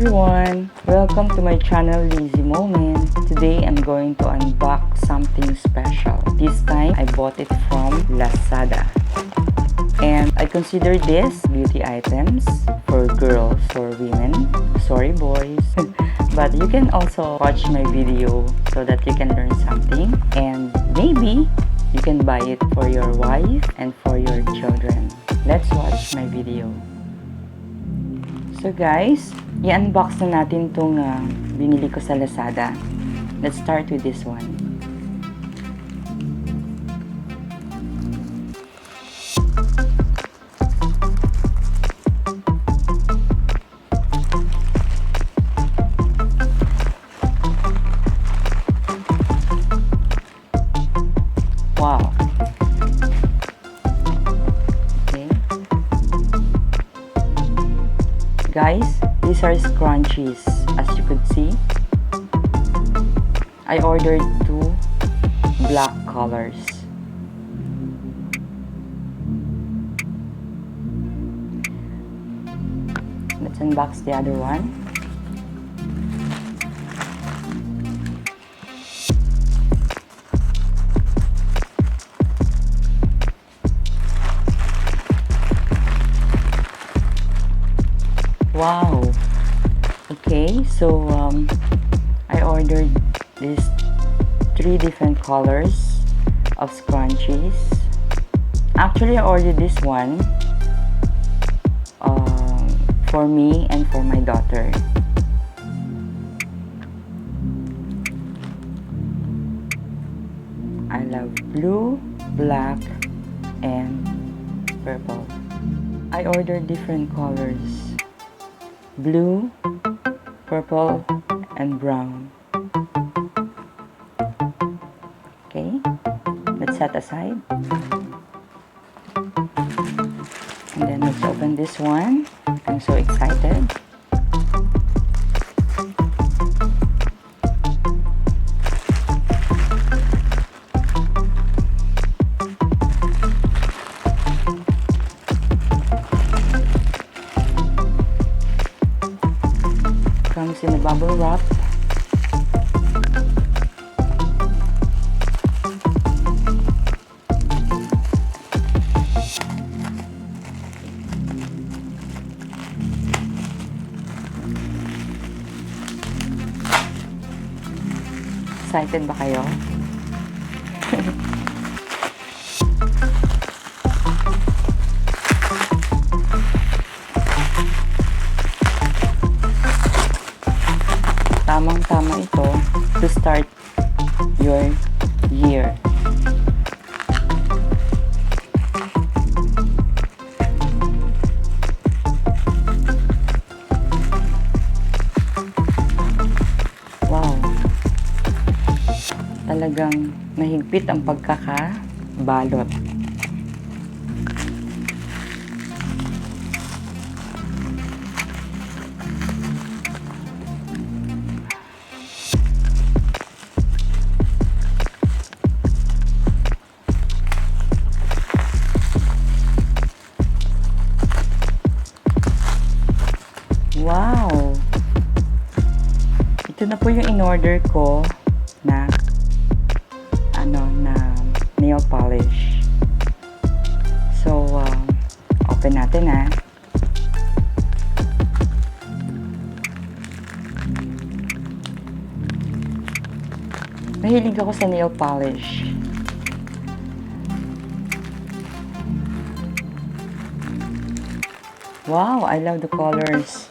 everyone! Welcome to my channel, Lazy Moment. Today, I'm going to unbox something special. This time, I bought it from Lazada. And I consider this beauty items for girls, for women, sorry boys. But you can also watch my video so that you can learn something. And maybe you can buy it for your wife and for your children. Let's watch my video. So guys, i-unbox na natin itong binili ko sa Lazada. Let's start with this one. Wow. Guys, these are scrunchies. As you could see, I ordered 2 black colors. Let's unbox the other one. Wow. Okay, so I ordered these 3 different colors of scrunchies. Actually, I ordered this one for me and for my daughter. I love blue, black, and purple. I ordered different colors. Blue, purple, and brown. Okay, let's set aside. And then let's open this one. I'm so excited. Comes in a bubble wrap. Excited ba kayo? Tamang-tama ito to start your year. Wow! Talagang mahigpit ang pagkakabalot. Wow! Ito na po yung in-order ko na nail polish. So, open natin na. Mahilig ako sa nail polish. Wow, I love the colors.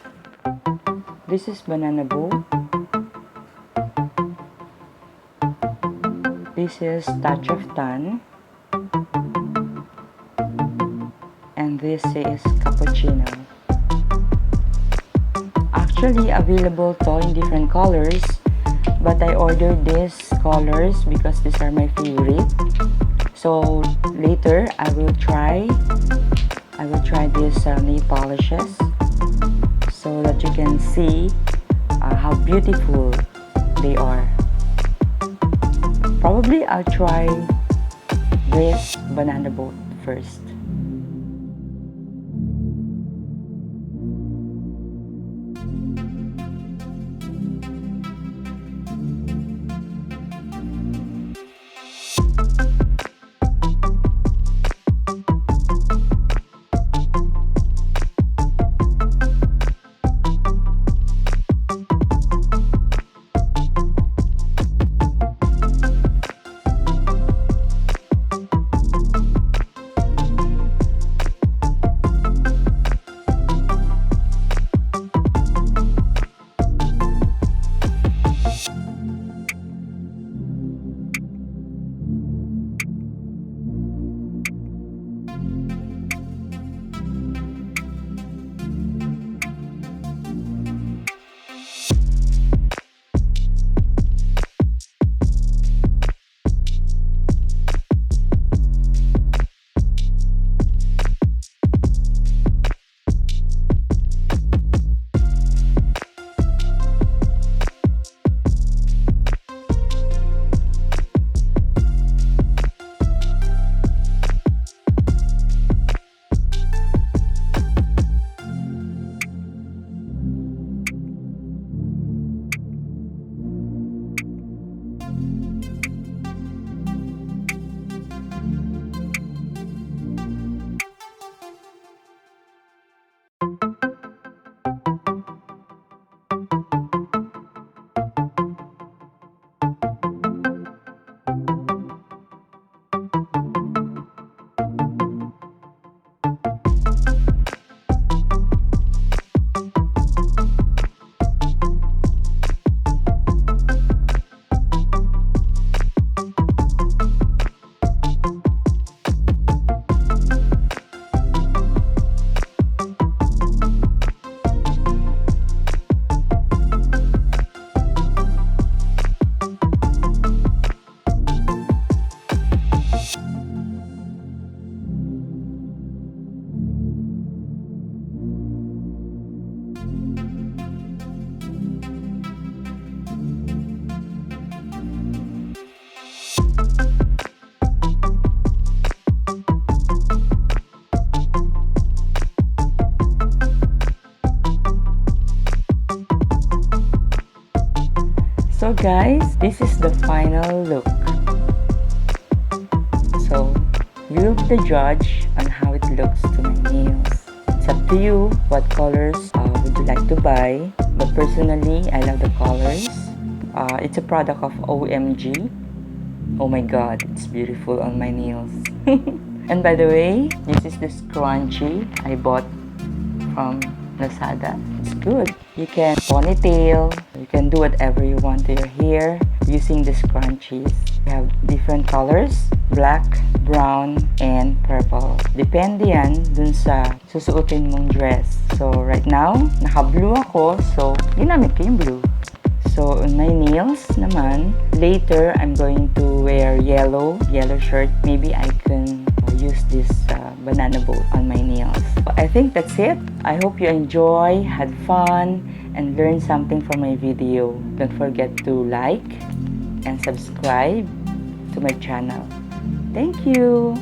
This is banana boat. This is touch of tan. And this is cappuccino. Actually, available to in different colors. But I ordered these colors because these are my favorite. So later, I will try these nail polishes so that you can see how beautiful they are. Probably I'll try this banana boat first. So guys, this is the final look. So you will be the judge on how it looks to my nails. It's up to you what colors would you like to buy. But personally, I love the colors. It's a product of OMG. Oh my god, it's beautiful on my nails. And by the way, this is the scrunchie I bought from Lazada. It's good. You can ponytail, you can do whatever you want to your hair using the scrunchies. We have different colors, black, brown, and purple. Depende yan dun sa susuotin mong dress. So right now, naka-blue ako, so ginamit ko yung blue. So on my nails naman, later I'm going to wear yellow shirt. Maybe I can use this banana boat on my nails. I think that's it. I hope you enjoy, had fun, and learned something from my video. Don't forget to like and subscribe to my channel. Thank you!